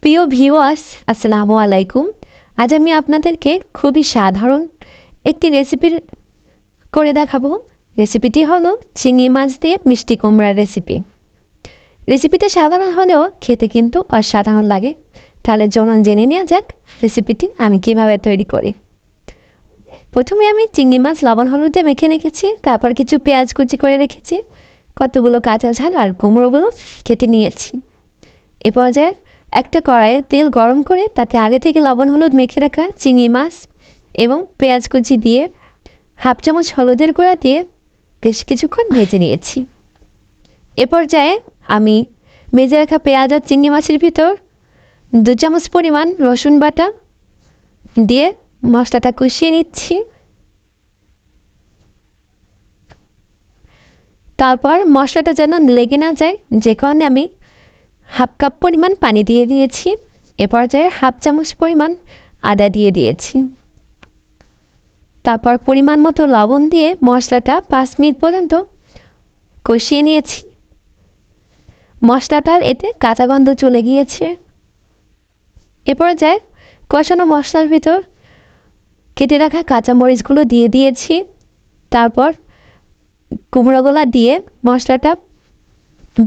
প্রিয় ভিউয়ার্স, আসসালামু আলাইকুম। আজ আমি আপনাদেরকে খুবই সাধারণ একটি রেসিপি করে দেখাবো। রেসিপিটি হলো চিংড়ি মাছ দিয়ে মিষ্টি কুমড়ার রেসিপি। রেসিপিটা সাধারণ হলেও খেতে কিন্তু অসাধারণ লাগে। তাহলে চলুন জেনে নেওয়া যাক রেসিপিটি আমি কিভাবে তৈরি করি। প্রথমে আমি চিংড়ি মাছ লবণ হলুদে মেখে রেখেছি, তারপর কিছু পেঁয়াজ কুচি করে রেখেছি, কতগুলো কাঁচা ঝাল আর কুমড়োগুলো কেটে নিয়েছি। এ পর্যায়ে একটা কড়াইয়ে তেল গরম করে তাতে আগে থেকে লবণ হলুদ মেখে রাখা চিংড়ি মাছ এবং পেঁয়াজ কুচি দিয়ে হাফ চামচ হলুদের গুঁড়া দিয়ে বেশ কিছুক্ষণ ভেজে নিয়েছি। এ পর্যায়ে আমি ভেজে রাখা পেঁয়াজ আর চিংড়ি মাছের ভিতর 2 চামচ পরিমাণ রসুন বাটা দিয়ে মশলাটা কষিয়ে নিচ্ছি। তারপর মশলাটা যেন লেগে না যায়, যে কারণে আমি হাফ কাপ পরিমাণ পানি দিয়ে দিয়েছি। এ পর্যায়ে হাফ চামচ পরিমাণ আদা দিয়ে দিয়েছি। তারপর পরিমাণ মতো লবণ দিয়ে মশলাটা 5 মিনিট পর্যন্ত কষিয়ে নিয়েছি। মশলাটার এতে কাঁচা গন্ধ চলে গিয়েছে। এ পর্যায়ে কষানো মশলার ভিতর কেটে রাখা কাঁচামরিচগুলো দিয়ে দিয়েছি। তারপর কুমড়োগুলো দিয়ে মশলাটা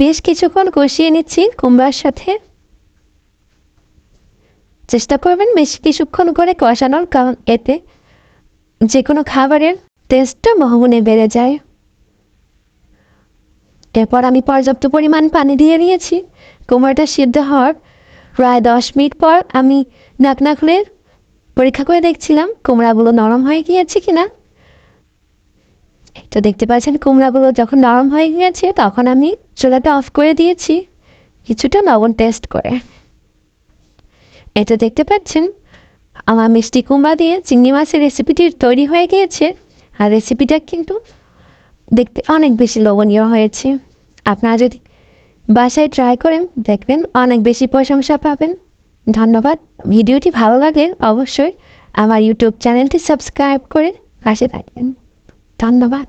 বেশ কিছুক্ষণ কষিয়ে নিচ্ছি কুমড়ার সাথে। চেষ্টা করবেন বেশ কিছুক্ষণ করে কষানোর, কারণ এতে যে কোনো খাবারের টেস্টটা বহুগুণে বেড়ে যায়। এরপর আমি পর্যাপ্ত পরিমাণ পানি দিয়ে নিয়েছি। কুমড়োটা সিদ্ধ হওয়ার প্রায় 10 মিনিট পর আমি ঢাকনা খুলে পরীক্ষা করে দেখছিলাম কুমড়াগুলো নরম হয়ে গিয়েছে কিনা। তো দেখতে পাচ্ছেন কুমড়াগুলো যখন নরম হয়ে গিয়েছে তখন আমি চুলাটা অফ করে দিয়েছি কিছুটা লবণ টেস্ট করে। এটা দেখতে পাচ্ছেন আমার মিষ্টি কুমড়া দিয়ে চিংড়ি মাছের রেসিপিটি তৈরি হয়ে গিয়েছে। আর রেসিপিটা কিন্তু দেখতে অনেক বেশি লোভনীয় হয়েছে। আপনারা যদি বাসায় ট্রাই করেন দেখবেন অনেক বেশি প্রশংসা পাবেন। ধন্যবাদ। ভিডিওটি ভালো লাগলে অবশ্যই আমার ইউটিউব চ্যানেলটি সাবস্ক্রাইব করে পাশে থাকবেন। ধন্যবাদ।